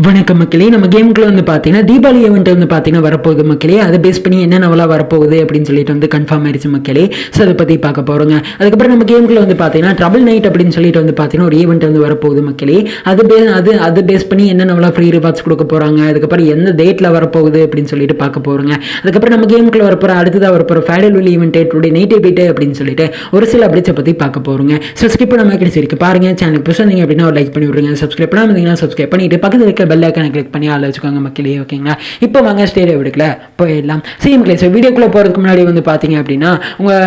வணக்கம் மக்களே. நம்ம கேமுக்குள்ள வந்து பார்த்தீங்கன்னா தீபாவளி ஈவெண்ட் வந்து பார்த்தீங்கன்னா வரப்போகுது மக்களே. அதை பேஸ் பண்ணி என்னென்னவெல்லாம் வரப்போகுது அப்படின்னு சொல்லிட்டு வந்து கன்ஃபார்ம் ஆயிடுச்சு மக்களே. ஸோ அதை பற்றி பார்க்க போகிறோங்க. அதுக்கப்புறம் நம்ம கேமுக்குள்ள வந்து பார்த்தீங்கன்னா ட்ரபிள் நைட் அப்படின்னு சொல்லிட்டு வந்து பார்த்தீங்கன்னா ஒரு ஈவெண்ட் வந்து வரப்போகுது மக்களே. அது பேஸ் பண்ணி என்னென்னவெல்லாம் ஃப்ரீ ரிவார்ட்ஸ் கொடுக்க போகிறாங்க, அதுக்கப்புறம் எந்த டேட்டில் வரப்போகுது அப்படின்னு சொல்லிட்டு பார்க்க போகிறோங்க. அதுக்கப்புறம் நம்ம கேமுக்குள்ள வரப்போகிற அடுத்ததாக வரப்போகிற fatal event today night beat அப்படின்னு சொல்லிட்டு ஒரு சில அப்டேட்ஸை பற்றி பார்க்க போகிறோங்க. ஸோ ஸ்கிப் பண்ணாம கிடைச்சி இருக்கு பாருங்க. சேனல் புதுசாக இருந்தீங்க அப்படின்னா ஒரு லைக் பண்ணி விடுங்க. சப்ஸ்கிரைப் பண்ணாமல் சப்ஸ்கிரைப் பண்ணிட்டு பக்கத்தில் இருக்க பெல் ஐக்கானை கிளிக் பண்ணி ஆள் வச்சுக்கோங்க மக்களே. ஓகேங்களா, இப்போ வாங்க ஸ்டேடியோ எடுக்கல போயிடலாம். சரி மக்களே, ஸோ வீடியோக்குள்ளே போகிறதுக்கு முன்னாடி வந்து பார்த்தீங்க அப்படின்னா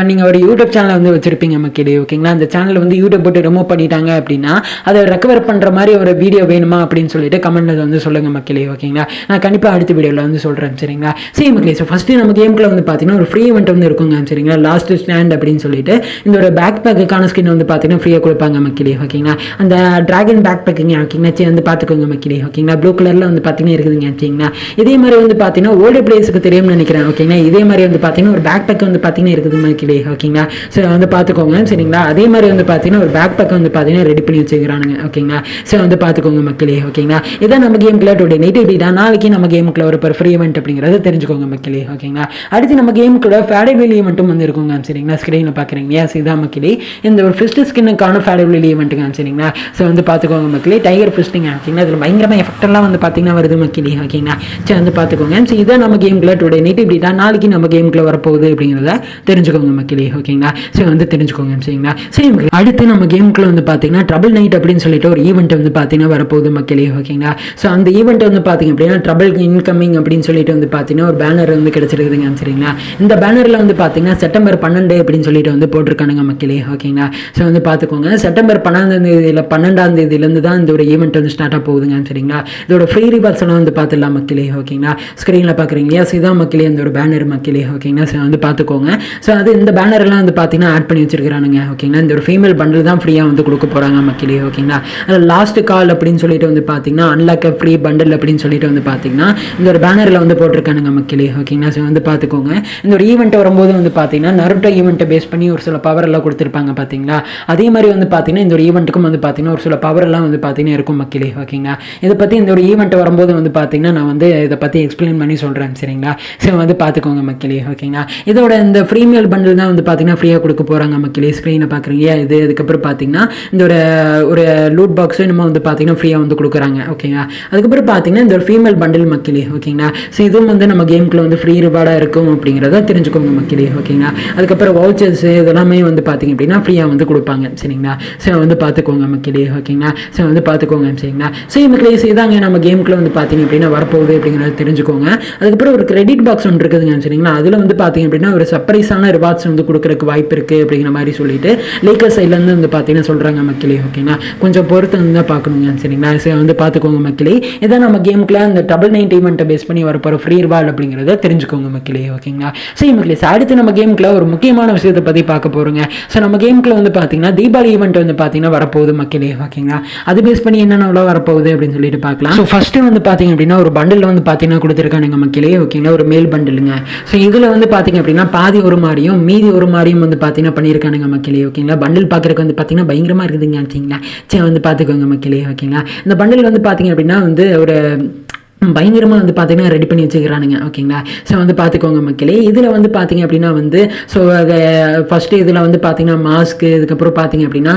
நீங்கள் ஒரு யூடியூப் சேனல் வந்து வச்சிருப்பீங்க மக்களே. ஓகேங்களா, அந்த சேனல் வந்து யூடியூப் போட்டு ரிமூவ் பண்ணிட்டாங்க அப்படின்னா அதை ரெக்கவர் பண்ணுற மாதிரி ஒரு வீடியோ வேணுமா அப்படின்னு சொல்லிட்டு கமெண்ட்டில் வந்து சொல்லுங்க மக்களே. ஓகேங்களா, நான் கண்டிப்பாக அடுத்த வீடியோவில் வந்து சொல்கிறேன். சரிங்களா, சரி மக்களே, ஸோ ஃபஸ்ட்டு நம்ம கேமுக்குள்ள வந்து பார்த்தீங்கன்னா ஒரு ஃப்ரீ இவெண்ட் வந்து இருக்குங்க. சரிங்களா, லாஸ்ட் ஸ்டாண்ட் அப்படின்னு சொல்லிட்டு இந்த ஒரு பேக் பேக்குக்கான ஸ்கின் வந்து பார்த்தீங்கன்னா ஃப்ரீயாக கொடுப்பாங்க மக்களே. ஓகேங்களா, அந்த டிராகன் பேக் பேக்குங்க. ஓகேங்களா, சரி வந்து பார்த்துக்கோங்க மக்களே. ஓகேங்களா, ப்ளூ கலரில் வந்து பார்த்தீங்கன்னா இருக்குதுங்க. சரிங்களா, இதே மாதிரி வந்து பார்த்தீங்கன்னா ஓல்டு பிளேஸுக்கு தெரியும்னு நினைக்கிறேன். ஓகேங்களா, இதே மாதிரி வந்து பார்த்தீங்கன்னா ஒரு பேக் பேக் வந்து பார்த்தீங்கன்னா இருக்குது மக்களே. ஓகேங்களா, ஸோ வந்து பார்த்துக்கோங்க. சரிங்களா, அதே மாதிரி வந்து பார்த்தீங்கன்னா ஒரு பேக் பேக் வந்து பார்த்தீங்கன்னா ரெடி பண்ணி வச்சுக்கிறானுங்க. ஓகேங்களா, ஸோ வந்து பார்த்துக்கோங்க மக்களே. ஓகேங்களா, இதான் நம்ம கேமுக்குள்ள டுடே நைட் இப்படி நாளைக்கு நம்ம கேமுக்குள்ள ஒரு ஃப்ரீ இவெண்ட் அப்படிங்கிறத தெரிஞ்சுக்கோங்க மக்களே. ஓகேங்களா, அடுத்து நம்ம கேமுக்குள்ள ஃபேடபிள் ஈவெண்ட்டும் வந்து இருக்குங்க. சரிங்களா, ஸ்க்ரீனில் பார்க்குறீங்க. எஸ், இதான் மக்களே இந்த ஒரு ஃபிஸ்ட் ஸ்கின்னுக்கான ஃபேடபிள் ஈவெண்ட்டுங்க. சரிங்களா, ஸோ வந்து பார்த்துக்கோங்க மக்களே. டைகர் ஃபிஸ்ட்டுங்க. ஓகேங்களா, இதில் பயங்கரமாக எஃபெக்டெல்லாம் வந்து பார்த்தீங்கன்னா வருது மக்களே. ஓகேங்களா, சரி வந்து பார்த்துக்கோங்க. ஸோ இதை நம்ம கேமுக்குள்ள டுடே நைட் இப்படி தான் நாளைக்கு நம்ம கேமுக்குள்ள வரப்போகுது அப்படிங்கிறத தெரிஞ்சுக்கோங்க மக்களே. ஓகேங்களா, ஸோ வந்து தெரிஞ்சுக்கோங்க. சரிங்களா, சரி மக்களே, அடுத்து நம்ம கேமுக்குள்ள வந்து பார்த்தீங்கன்னா ட்ரபிள் நைட் அப்படின்னு சொல்லிட்டு ஒரு ஈவெண்ட் வந்து பார்த்தீங்கன்னா வரப்போகுது மக்களே. ஓகேங்களா, ஸோ அந்த ஈவெண்ட் வந்து பார்த்தீங்க அப்படின்னா ட்ரபிள் இன்கமிங் அப்படின்னு சொல்லிட்டு வந்து பார்த்தீங்கன்னா ஒரு பேனர் வந்து கிடைச்சிருக்குதுங்க. சரிங்களா, இந்த பேனரில் வந்து பார்த்தீங்கன்னா செப்டம்பர் 12 அப்படின்னு சொல்லிட்டு வந்து போட்டிருக்கானுங்க மக்களே. ஓகேங்களா, ஸோ வந்து பார்த்துக்கோங்க. செப்டம்பர் 12ஆம் தேதியிலேருந்து தான் இந்த ஒரு ஈவெண்ட் வந்து ஸ்டார்ட் ஆக போகுதுங்க. சரிங்களா, இதோட ஃப்ரீ ரிவார்ட்ஸ் எல்லாம் வந்து பார்த்துடலாம் மக்களே. ஓகேங்களா, ஸ்க்ரீனில் பார்க்குறீங்க. எஸ், இதான் மக்களே அந்த ஒரு பேனர் மக்களே. ஓகேங்களா, ஸோ வந்து பார்த்துக்கோங்க. ஸோ அது இந்த பேனர்லாம் வந்து பார்த்தீங்கன்னா ஆட் பண்ணி வச்சிருக்கிறானுங்க. ஓகேங்களா, இந்த ஒரு ஃபீமேல் பண்டில் தான் ஃப்ரீயாக வந்து கொடுக்க போகிறாங்க மக்களே. ஓகேங்களா, அதில் லாஸ்ட் கால் அப்படின்னு சொல்லிட்டு வந்து பார்த்தீங்கன்னா அன்லாக் ஃப்ரீ பண்டில் அப்படின்னு சொல்லிட்டு வந்து பார்த்தீங்கன்னா இந்த ஒரு பேனரில் வந்து போட்டிருக்கானுங்க மக்களே. ஓகேங்களா, ஸோ வந்து பார்த்துக்கோங்க. இந்த ஒரு ஈவெண்ட் வரும்போது வந்து பார்த்தீங்கன்னா நருட்டோ ஈவெண்ட்டை பேஸ் பண்ணி ஒரு சில பவர் எல்லாம் கொடுத்துருப்பாங்க பார்த்தீங்களா. அதே மாதிரி வந்து பார்த்தீங்கன்னா இந்த ஒரு ஈவெண்ட்டுக்கும் வந்து பார்த்தீங்கன்னா ஒரு சில பவர் எல்லாம் வந்து பார்த்தீங்கன்னா இருக்கும் மக்களே. ஓகேங்களா, இதை பற்றி இந்த ஒரு ஈவெண்ட் வரும்போது வந்து பார்த்தீங்கன்னா நான் வந்து இதை பற்றி எக்ஸ்பிளைன் பண்ணி சொல்கிறேன். சரிங்களா, ஸோ வந்து பார்த்துக்கோங்க மக்களே. ஓகேங்களா, இதோட இந்த ஃப்ரீமேல் பண்டில் தான் வந்து பார்த்தீங்கன்னா ஃப்ரீயாக கொடுக்க போகிறாங்க மக்களே. ஸ்க்ரீனை பார்க்குறீங்க. இது அதுக்கப்புறம் பார்த்தீங்கன்னா இந்த ஒரு லூட் பாக்ஸும் நம்ம வந்து பார்த்தீங்கன்னா ஃப்ரீயாக வந்து கொடுக்குறாங்க. ஓகேங்களா, அதுக்கப்புறம் பார்த்தீங்கன்னா இந்த ஒரு ஃபீமேல் பண்டில் மக்களே. ஓகேங்களா, ஸோ இதுவும் வந்து நம்ம கேமுக்குள்ள வந்து ஃப்ரீ ரிவார்டாக இருக்கும் அப்படிங்கிறத தெரிஞ்சுக்கோங்க மக்களே. ஓகேங்களா, அதுக்கப்புறம் வவுச்சர்ஸ் இதெல்லாமே வந்து பார்த்தீங்க அப்படின்னா ஃப்ரீயாக வந்து கொடுப்பாங்க. சரிங்களா, ஸோ வந்து பார்த்துக்கோங்க மக்களே. ஓகேங்களா, ஸோ வந்து பார்த்துக்கோங்க. சரிங்களா, ஸோ மக்களே, இதாங்க நம்ம கேமுக்குள்ள வந்து பார்த்தீங்க அப்படின்னா வரப்போகுது அப்படிங்கிறத தெரிஞ்சுக்கோங்க. அதுக்கப்புறம் ஒரு கிரெடிட் பாக்ஸ் ஒன்று இருக்குதுங்க. சரிங்களா, அதில் வந்து பார்த்தீங்க அப்படின்னா ஒரு சர்ப்ரைஸான ரிவார்ட்ஸ் வந்து கொடுக்குறதுக்கு வாய்ப்பு இருக்குது அப்படிங்கிற மாதிரி சொல்லிட்டு லேக்கர் சைட்லேருந்து வந்து பார்த்தீங்கன்னா சொல்கிறாங்க மக்களே. ஓகேங்களா, கொஞ்சம் பொறுத்து வந்து தான் பார்க்கணுங்க. சரிங்களா, ஸோ வந்து பார்த்துக்கோங்க மக்களே. இதான் நம்ம கேமுக்குள்ள இந்த டபுள் 9 ஈவெண்ட்டை பேஸ் பண்ணி வரப்போகிற ஃப்ரீ ரிவார்ட் அப்படிங்கிறத தெரிஞ்சுக்கோங்க மக்களே. ஓகேங்களா, சரி மக்களே, அடுத்து நம்ம கேமுக்குள்ள ஒரு முக்கியமான விஷயத்தை பற்றி பார்க்க போகிறோங்க. ஸோ நம்ம கேமுக்குள்ள வந்து பார்த்தீங்கன்னா தீபாவளி ஈவெண்ட் வந்து பார்த்தீங்கன்னா வரப்போகுது மக்களே. ஓகேங்களா, அது பேஸ் பண்ணி என்னென்ன வரப்போகுது அப்படின்னு சொல்லிட்டு பார்க்கலாம். ஸோ ஃபஸ்ட்டு வந்து பார்த்தீங்க அப்படின்னா ஒரு பண்டில் வந்து பார்த்தீங்கன்னா கொடுத்துருக்கானுங்க மக்களே. ஓகேங்களா, ஒரு மேல் பண்டிலுங்க. ஸோ இதில் வந்து பார்த்தீங்க அப்படின்னா பாதி ஒரு மாதிரியும் மீதி ஒரு மாதிரியும் வந்து பார்த்தீங்கன்னா பண்ணியிருக்கானுங்க மக்களே. ஓகேங்களா, பண்டில் பார்க்குறதுக்கு வந்து பார்த்தீங்கன்னா பயங்கரமாக இருக்குதுங்க. சரிங்களா, சரி வந்து பார்த்துக்கோங்க மக்களே. ஓகேங்களா, இந்த பண்டில் வந்து பார்த்தீங்க அப்படின்னா வந்து ஒரு பயங்கரமாக வந்து பார்த்தீங்கன்னா ரெடி பண்ணி வச்சுக்கிறானுங்க. ஓகேங்களா, ஸோ வந்து பார்த்துக்கோங்க மக்களே. இதில் வந்து பார்த்தீங்க அப்படின்னா வந்து ஸோ ஃபஸ்ட்டு இதில் வந்து பார்த்தீங்கன்னா மாஸ்க்கு, இதுக்கப்புறம் பார்த்தீங்க அப்படின்னா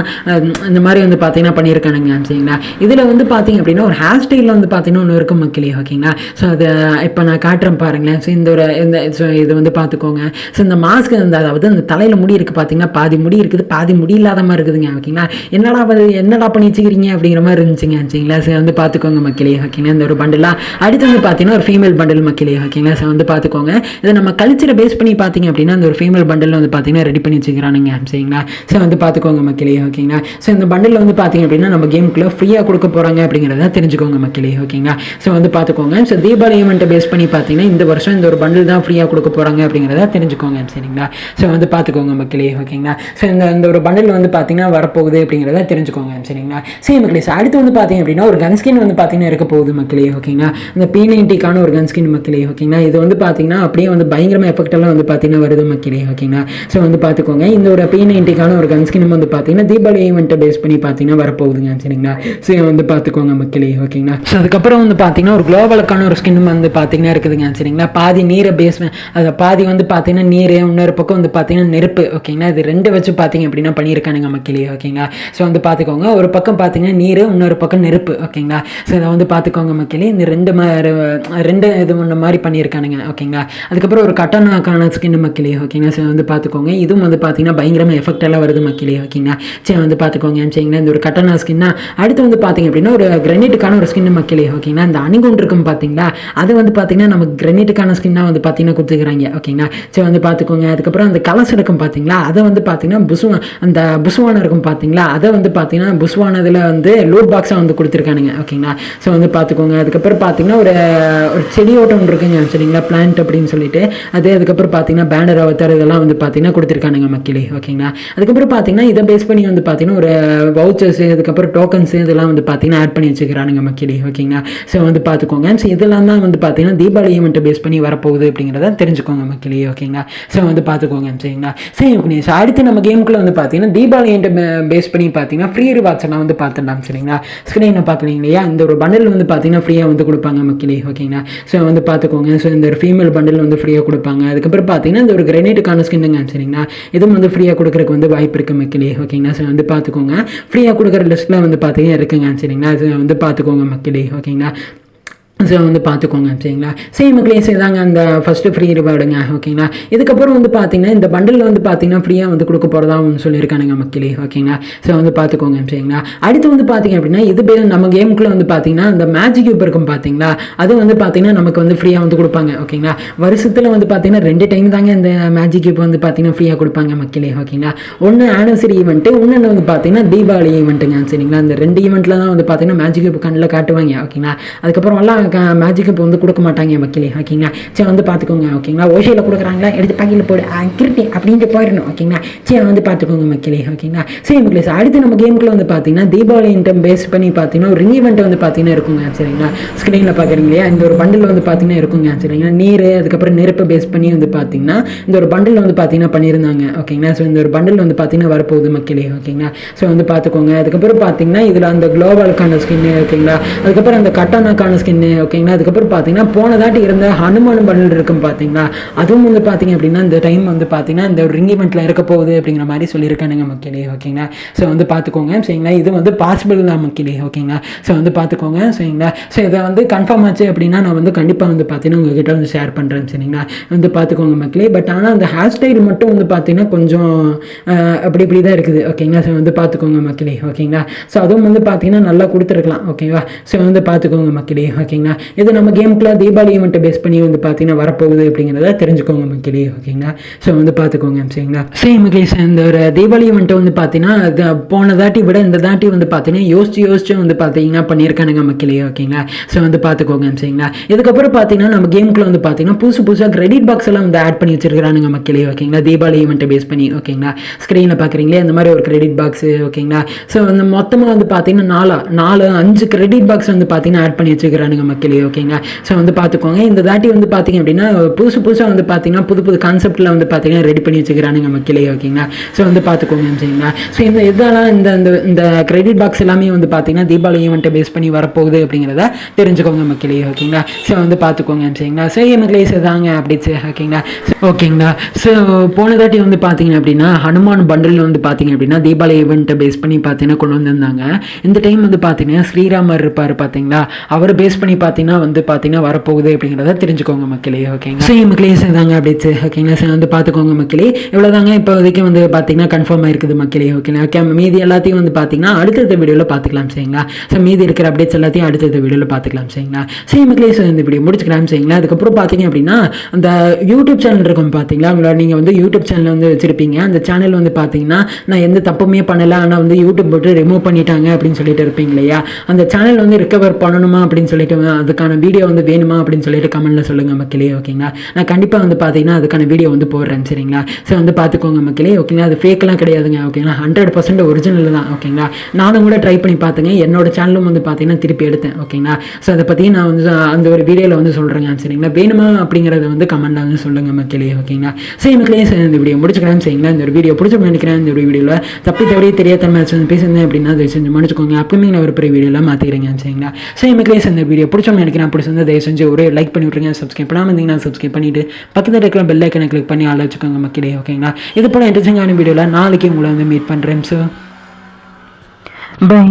இந்த மாதிரி வந்து பார்த்தீங்கன்னா பண்ணியிருக்கானுங்க. சரிங்களா, இதில் வந்து பார்த்தீங்க அப்படின்னா ஒரு ஹேர் ஸ்டைலில் வந்து பார்த்தீங்கன்னா ஒன்று இருக்கும் மக்களே. ஓகேங்களா, ஸோ அதை இப்போ நான் காட்டுறேன் பாருங்களேன். ஸோ இந்த ஸோ இது வந்து பார்த்துக்கோங்க. ஸோ இந்த மாஸ்க்கு அதாவது அந்த தலையில் முடி இருக்குது பார்த்தீங்கன்னா, பாதி முடி இருக்குது, பாதி முடி இல்லாத மாதிரி இருக்குதுங்க. ஓகேங்களா, என்னடா பண்ணி வச்சுக்கிறீங்க அப்படிங்கிற மாதிரி இருந்துச்சுங்க. சரிங்களா, ஸோ வந்து பார்த்துக்கோங்க மக்களே. ஓகேங்களா, இந்த ஒரு பண்டிலாக அடுத்து வந்து பார்த்தீங்கன்னா ஒரு ஃபீமேல் பண்டில் மக்களே. ஓகேங்களா, ஸோ வந்து பார்த்துக்கோங்க. இதை நம்ம கல்ச்சரை பேஸ் பண்ணி பார்த்தீங்க அப்படின்னா அந்த ஒரு ஃபீமேல் பண்டில் வந்து பார்த்தீங்கன்னா ரெடி பண்ணி வச்சுக்கிறானுங்க. சரிங்களா, ஸோ வந்து பார்த்துக்கோங்க மக்களே. ஓகேங்களா, ஸோ இந்த பண்டில் வந்து பார்த்தீங்க அப்படின்னா நம்ம கேமுக்குள்ள ஃப்ரீயாக கொடுக்க போகிறாங்க அப்படிங்கிறத தெரிஞ்சுக்கோங்க மக்களே. ஓகேங்களா, ஸோ வந்து பார்த்துக்கோங்க. ஸோ தீபாவளி ஈவெண்ட்டை பேஸ் பண்ணி பார்த்தீங்கன்னா இந்த வருஷம் இந்த ஒரு பண்டில் தான் ஃப்ரீயாக கொடுக்க போகிறாங்க அப்படிங்கிறத தெரிஞ்சுக்கோங்க. சரிங்களா, ஸோ வந்து பார்த்துக்கோங்க மக்களே. ஓகேங்களா, ஸோ இந்த ஒரு பண்டில் வந்து பார்த்தீங்கன்னா வரப்போகுது அப்படிங்கிறத தெரிஞ்சுக்கோங்க. சரிங்களா, சரி மக்களே, அடுத்து வந்து பார்த்தீங்க அப்படின்னா ஒரு கன் ஸ்கின் வந்து பார்த்தீங்கன்னா இருக்க போகுது மக்களே. ஓகேங்களா, இந்த P90க்கான ஒரு கன் ஸ்கின் மக்களே ஓகேங்களா. இது வந்து பார்த்தீங்கன்னா அப்படியே வந்து பயங்கரமாக எஃபெக்டெல்லாம் வந்து பார்த்தீங்கன்னா வருது மக்களே ஓகேங்களா. ஸோ வந்து பார்த்துக்கோங்க இந்த ஒரு P90க்கான ஒரு கன் ஸ்கின் வந்து பார்த்தீங்கன்னா தீபாவளி ஈவெண்ட்டை பேஸ் பண்ணி பார்த்தீங்கன்னா வரப்போகுதுங்க சரிங்களா. ஸோ வந்து பார்த்துக்கோங்க மக்களே ஓகேங்களா. ஸோ அதுக்கப்புறம் வந்து பார்த்தீங்கன்னா ஒரு குளோபலுக்கான ஒரு ஸ்கின் வந்து பார்த்தீங்கன்னா இருக்குதுங்க சரிங்களா. பாதி நீரை பேஸ் அதை பாதி வந்து பார்த்தீங்கன்னா நீர், இன்னொரு பக்கம் வந்து பார்த்தீங்கன்னா நெருப்பு ஓகேங்களா. இது ரெண்டு வச்சு பார்த்தீங்க அப்படின்னா பண்ணியிருக்கானுங்க மக்களே ஓகேங்களா. ஸோ வந்து பார்த்துக்கோங்க ஒரு பக்கம் பார்த்தீங்கன்னா நீர், இன்னொரு பக்கம் நெருப்பு ஓகேங்களா. ஸோ இதை வந்து பார்த்துக்கோங்க மக்களே. இந்த ரெண்டு இது ஒன்று மாதிரி பண்ணியிருக்கானுங்க ஓகேங்களா. அதுக்கப்புறம் ஒரு கட்டனாக்கான ஸ்கின் மக்களே ஓகேங்களா. ஸோ வந்து பார்த்துக்கோங்க இதுவும் வந்து பார்த்தீங்கன்னா பயங்கரமாக எஃபெக்ட் எல்லாம் வருது மக்களே ஓகேங்களா. சரி வந்து பார்த்துக்கோங்க சரிங்களா. இந்த ஒரு கட்டனா ஸ்கின்னா அடுத்து வந்து பார்த்தீங்க அப்படின்னா ஒரு கிரெனேட்டுக்கான ஒரு ஸ்கின் மக்களே ஓகேங்களா. இந்த அணிகுண்டு இருக்கும் பார்த்தீங்களா, அது வந்து பார்த்தீங்கன்னா நமக்கு கிரெனேட்டுக்கான ஸ்கின்னாக வந்து பார்த்தீங்கன்னா கொடுத்துக்கிறாங்க ஓகேங்களா. சரி வந்து பார்த்துக்கோங்க. அதுக்கப்புறம் அந்த கலசம் இருக்கும் பார்த்தீங்களா, அதை வந்து பார்த்தீங்கன்னா அந்த புசுவான இருக்கும் பார்த்தீங்களா, அதை வந்து பார்த்தீங்கன்னா புசுவானதில் வந்து லூட் பாக்ஸாக வந்து கொடுத்துருக்கானுங்க ஓகேங்களா. ஸோ வந்து பார்த்துக்கோங்க. அதுக்கப்புறம் பார்த்தீங்கன்னா ஒரு செடியோட்டம் இருக்குங்க சரிங்களா, பிளான்ட் அப்படின்னு சொல்லிட்டு அது. அதுக்கப்புறம் பார்த்தீங்கன்னா பேனர் அவத்தார் இதெல்லாம் வந்து பார்த்தீங்கன்னா கொடுத்துருக்கானுங்க மக்களே ஓகேங்களா. அதுக்கப்புறம் பார்த்தீங்கன்னா இதை பேஸ் பண்ணி வந்து பார்த்தீங்கன்னா ஒரு வவுச்சர்ஸ், அதுக்கப்புறம் டோக்கன்ஸ் இதெல்லாம் வந்து பார்த்தீங்கன்னா ஆட் பண்ணி வச்சுக்கிறானுங்க மக்களே ஓகேங்களா. ஸோ வந்து பார்த்துக்கோங்க. ஸோ இதெல்லாம் தான் வந்து பார்த்தீங்கன்னா தீபாவளி ஈவெண்ட்டை பேஸ் பண்ணி வரப்போகுது அப்படிங்கிறத தெரிஞ்சுக்கோங்க மக்களே ஓகேங்களா. ஸோ வந்து பார்த்துக்கோங்க சரிங்களா. சரி ஓகே. ஸோ அடுத்து நம்ம கேமுக்குள்ள வந்து பார்த்தீங்கன்னா தீபாவளி ஈவெண்ட்டை பேஸ் பண்ணி பார்த்தீங்கன்னா ஃப்ரீ ரிவார்ட்ஸ் எல்லாம் வந்து பார்த்துடலாம் சரிங்களா. ஸ்க்ரீனை பார்க்குறீங்க இல்லையா, இந்த ஒரு பண்டில் வந்து பார்த்தீங்கன்னா ஃப்ரீயாக வந்து கொடுப்பாங்க மக்களே ஓகேங்களா. ஸோ வந்து பார்த்துக்கோங்க. ஸோ இந்த ஒரு ஃபீமேல் பண்டில் வந்து ஃப்ரீயாக கொடுப்பாங்க. அதுக்கப்புறம் பார்த்தீங்கன்னா இந்த ஒரு கிரெனேட்டுக்கான ஸ்கின்னுங்க சரிங்களா, இதுவும் வந்து ஃப்ரீயாக கொடுக்குறதுக்கு வந்து வாய்ப்பு இருக்குது மக்களே ஓகேங்களா. ஸோ வந்து பார்த்துக்கோங்க ஃப்ரீயாக கொடுக்குற லிஸ்ட்டில் வந்து பார்த்தீங்கன்னா இருக்குங்க சரிங்களா. அது வந்து பார்த்துக்கோங்க மக்களே ஓகேங்களா. ஸோ வந்து பார்த்துக்கோங்க சரிங்களா. சரி மக்களே செய்தாங்க அந்த ஃபஸ்ட்டு ஃப்ரீ ரிவார்டுங்க ஓகேங்களா. இதுக்கப்புறம் வந்து பார்த்தீங்கன்னா இந்த பண்டில் வந்து பார்த்தீங்கன்னா ஃப்ரீயாக வந்து கொடுக்க போகிறதா ஒன்று சொல்லியிருக்கானுங்க மக்களே ஓகேங்களா. ஸோ வந்து பார்த்துக்கோங்க சரிங்களா. அடுத்து வந்து பார்த்தீங்க அப்படின்னா இது நம்ம கேமுக்குள்ளே வந்து பார்த்தீங்கன்னா இந்த மேஜிக் கியூப் இருக்கும் பார்த்தீங்களா, அது வந்து பார்த்தீங்கன்னா நமக்கு வந்து ஃப்ரீயாக வந்து கொடுப்பாங்க ஓகேங்களா. வருஷத்தில் வந்து பார்த்தீங்கன்னா 2 டைம் தாங்க இந்த மேஜிக் கியூப் வந்து பார்த்தீங்கன்னா ஃப்ரீயாக கொடுப்பாங்க மக்களே ஓகேங்களா. ஒன்று ஆனிவர்சரி ஈவெண்ட்டு, இன்னொன்று வந்து பார்த்தீங்கன்னா தீபாவளி ஈவெண்ட்டுங்க சரிங்களா. இந்த 2 ஈவெண்ட்டில் தான் வந்து பார்த்தீங்கன்னா மேஜிக் கியூப் கண்ணில் காட்டுவாங்க ஓகேங்களா. அதுக்கப்புறம் எல்லாம் மேஜிக் இப்போ வந்து கொடுக்க மாட்டாங்க மக்களே ஓகேங்களா. சரி வந்து பார்த்துக்கோங்க ஓகேங்களா. ஓஷையில் கொடுக்குறாங்களா எடுத்து பாக்கியில் போடு கிருட்டி அப்படின்ட்டு போயிடணும் ஓகேங்களா. சரி வந்து பார்த்துக்கோங்க மக்களே ஓகேங்களா. சரி மக்களே அடுத்து நம்ம கேமுக்குள்ள வந்து பார்த்தீங்கன்னா தீபாவளி இன்டம் பேஸ் பண்ணி பார்த்தீங்கன்னா ஒரு ரிங் ஈவெண்ட் வந்து பார்த்தீங்கன்னா இருக்குங்க சரிங்களா. ஸ்க்ரீனில் பார்க்குறீங்க இல்லையா, இந்த ஒரு பண்டில் வந்து பார்த்தீங்கன்னா இருக்குங்க சரிங்களா. நீர் அதுக்கப்புறம் நெருப்பை பேஸ் பண்ணி வந்து பார்த்தீங்கன்னா இந்த ஒரு பண்டில் வந்து பார்த்தீங்கன்னா பண்ணியிருந்தாங்க ஓகேங்களா. ஸோ இந்த ஒரு பண்டில் வந்து பார்த்தீங்கன்னா வரப்போகுது மக்களே ஓகேங்களா. ஸோ வந்து பார்த்துக்கோங்க. அதுக்கப்புறம் பார்த்தீங்கன்னா இதில் அந்த குளோபலுக்கான ஸ்கின்னு ஓகேங்களா. அதுக்கப்புறம் அந்த கட்டானாக்கான ஸ்கின்னு ஓகேங்களா. அதுக்கப்புறம் பார்த்தீங்கன்னா போனதாட்டி இருந்த ஹனுமான் பண்டில் இருக்கும் பார்த்தீங்களா, அதுவும் வந்து பார்த்தீங்க அப்படின்னா இந்த டைம் வந்து பார்த்தீங்கன்னா இந்த ஒரு ரிங் ஈவெண்ட்டில் இருக்க போகுது அப்படிங்கிற மாதிரி சொல்லியிருக்கானுங்க மக்களே ஓகேங்களா. ஸோ வந்து பார்த்துக்கோங்க சரிங்களா. இது வந்து பாசிபிள் தான் மக்களே ஓகேங்களா. ஸோ வந்து பார்த்துக்கோங்க சரிங்களா. ஸோ இதை வந்து கன்ஃபார்ம் ஆச்சு அப்படின்னா நான் வந்து கண்டிப்பாக வந்து பார்த்தீங்கன்னா உங்ககிட்ட வந்து ஷேர் பண்ணுறேன் சரிங்களா. வந்து பார்த்துக்கோங்க மக்களே. பட் ஆனால் அந்த ஹேர் ஸ்டைல் மட்டும் வந்து பார்த்தீங்கன்னா கொஞ்சம் அப்படி தான் இருக்குது ஓகேங்களா. ஸோ வந்து பார்த்துக்கோங்க மக்களே ஓகேங்களா. ஸோ அதுவும் வந்து பார்த்தீங்கன்னா நல்லா கொடுத்துருக்கலாம் ஓகேவா. ஸோ வந்து பார்த்துக்கோங்க மக்களே ஓகேங்களா. இது நம்ம கேமுக்குள்ள தீபாவளி ஈவெண்ட்டை பேஸ் பண்ணி வந்து பார்த்தீங்கன்னா வரப்போகுது அப்படிங்கிறத தெரிஞ்சுக்கோங்க மக்களே ஓகேங்களா. ஸோ வந்து பார்த்துக்கோங்க சரிங்களா. சரி மக்களே இந்த ஒரு தீபாவளி ஈவெண்ட்டை வந்து பார்த்தீங்கன்னா போன தாட்டி விட இந்த தாட்டி வந்து பார்த்தீங்கன்னா யோசிச்சு வந்து பார்த்தீங்கன்னா பண்ணியிருக்கானுங்க மக்களே ஓகேங்களா. ஸோ வந்து பார்த்துக்கோங்க சரிங்களா. இதுக்கப்புறம் பார்த்தீங்கன்னா நம்ம கேமுக்குள்ள வந்து பார்த்தீங்கன்னா புதுசாக கிரெடிட் பாக்ஸ் எல்லாம் வந்து ஆட் பண்ணி வச்சிருக்கானுங்க மக்களே ஓகேங்களா. தீபாவளி ஈவெண்ட்டை பேஸ் பண்ணி ஓகேங்களா. ஸ்க்ரீனில் பார்க்குறீங்களே இந்த மாதிரி ஒரு கிரெடிட் பாக்ஸ் ஓகேங்களா. ஸோ அந்த மொத்தமாக வந்து பார்த்தீங்கன்னா 5 கிரெடிட் பாக்ஸ் வந்து பார்த்தீங்கன்னா ஆட் பண்ணி வச்சுக்கிறானுங்க மக்களே ஓகேங்களா. ஸோ வந்து பார்த்துக்கோங்க. இந்த தாட்டி வந்து பார்த்தீங்க அப்படின்னா புதுசாக வந்து பார்த்தீங்கன்னா புது கான்செப்டில் வந்து பார்த்தீங்கன்னா ரெடி பண்ணி வச்சுக்கிறானுங்க மக்களே ஓகேங்களா. ஸோ வந்து பார்த்துக்கோங்க சரிங்களா. ஸோ இதெல்லாம் இந்த கிரெடிட் பாக்ஸ் எல்லாமே வந்து பார்த்தீங்கன்னா தீபாவளி ஈவெண்ட்டை பேஸ் பண்ணி வரப்போகுது அப்படிங்கிறத தெரிஞ்சுக்கோங்க மக்களே ஓகேங்களா. ஸோ வந்து பார்த்துக்கோங்க சரிங்களா. சரி மக்களே தாங்க அப்படி ஓகேங்களா. ஓகேங்களா. ஸோ போன தாட்டி வந்து பார்த்தீங்க அப்படின்னா ஹனுமான் பண்டில் வந்து பார்த்தீங்க அப்படின்னா தீபாவளி ஈவெண்ட்டை பேஸ் பண்ணி பார்த்தீங்கன்னா கொண்டு வந்திருந்தாங்க. இந்த டைம் வந்து பார்த்தீங்கன்னா ஸ்ரீராமர் இருப்பார் பார்த்தீங்களா, அவர் பேஸ் பண்ணி பார்த்தீங்கன்னா வந்து பார்த்தீங்கன்னா வரப்போகுது அப்படிங்கிறத தெரிஞ்சுக்கோங்க மக்களே ஓகேங்களா. சரி மக்களே தாங்க அப்படியே ஓகேங்களா. சரி வந்து பார்த்துக்கோங்க மக்களே. இவ்வளோதாங்க இப்போதைக்கு வந்து பார்த்தீங்கன்னா கன்ஃபார்ம் ஆயிருக்குது மக்களே ஓகேங்களா. ஓகே மீதி எல்லாத்தையும் வந்து பார்த்தீங்கன்னா அடுத்தடுத்த வீடியோவில் பார்த்துக்கலாம் சரிங்களா. ஸோ மீதி இருக்கிற அப்டேட்ஸ் எல்லாத்தையும் அடுத்தடுத்த வீடியோவில் பார்த்துக்கலாம் சரிங்களா. சரி மக்களே இந்த வீடியோ முடிச்சுக்கலாம் சரிங்களா. அதுக்கப்புறம் பார்த்தீங்க அப்படின்னா அந்த யூடியூப் சேனல் இருக்கும் பார்த்தீங்களா, உங்களோட நீங்கள் வந்து யூடியூப் சேனல் வந்து வச்சுருப்பீங்க. அந்த சேனல் வந்து பார்த்தீங்கன்னா நான் எந்த தப்புமே பண்ணலை, ஆனால் வந்து யூடியூப் போட்டு ரிமூவ் பண்ணிட்டாங்க அப்படின்னு சொல்லிட்டு இருப்பீங்க இல்லையா. அந்த சேனல் வந்து ரிகவர் பண்ணணுமா அப்படின்னு சொல்லிட்டு அதுக்கான வீடியோ வந்து வேணுமா அப்படின்னு சொல்லிட்டு கமெண்ட்டில் சொல்லுங்கள் மக்களே. ஓகேங்களா, நான் கண்டிப்பாக வந்து பார்த்தீங்கன்னா அதுக்கான வீடியோ வந்து போடுறேன். சரிங்களா, ஸோ வந்து பார்த்துக்கோங்க மக்களே. ஓகேங்களா, அது ஃபேக்கெல்லாம் கிடையாதுங்க. ஓகேங்களா, 100% ஒரிஜினல் தான். ஓகேங்களா, நானும் கூட ட்ரை பண்ணி பார்த்துங்க. என்னோட சேனலும் வந்து பார்த்தீங்கன்னா திருப்பி எடுத்தேன். ஓகேங்களா, ஸோ அதை பற்றி நான் வந்து அந்த ஒரு வீடியோவில் வந்து சொல்கிறேங்க. சரிங்களா, வேணுமா அப்படிங்கிறத வந்து கமெண்ட்டில் வந்து சொல்லுங்கள் மக்களே. ஓகேங்களா, சரி மக்களே, இந்த வீடியோ முடிச்சுக்கிறேன். சரிங்களா, இந்த ஒரு வீடியோ பிடிச்சிருக்கும் நினைக்கிறேன். இந்த ஒரு வீடியோவில் தப்பி தவறி தெரியாதன்மை பேசுகிறேன் அப்படின்னா அதை செஞ்சு முடிச்சுக்கோங்க. அப்பவுமே நான் ஒரு பெரிய வீடியோவில் மாற்றிக்கிறேங்க. சரிங்களா, சரி மக்களே, இந்த வீடியோ பிடிச்சோம்னு நினைக்கிறேன். பிடிச்சிருந்தா தயவு செஞ்சு ஒரு லைக் பண்ணி விட்ருங்க. சப்ஸ்கிரைப் பண்ணாமல் இருந்தீங்கன்னா சப்ஸ்கிரைப் பண்ணிவிட்டு பக்கத்தில் இருக்கிற பெல் ஐக்கனை கிளிக் பண்ணி ஆள் வச்சுக்கோங்க மக்களே. ஓகேங்களா, இது போல் இன்ட்ரெஸ்டிங்கான வீடியோவில் நாளைக்கு உங்களை வந்து மீட் பண்ணுறேன். So by.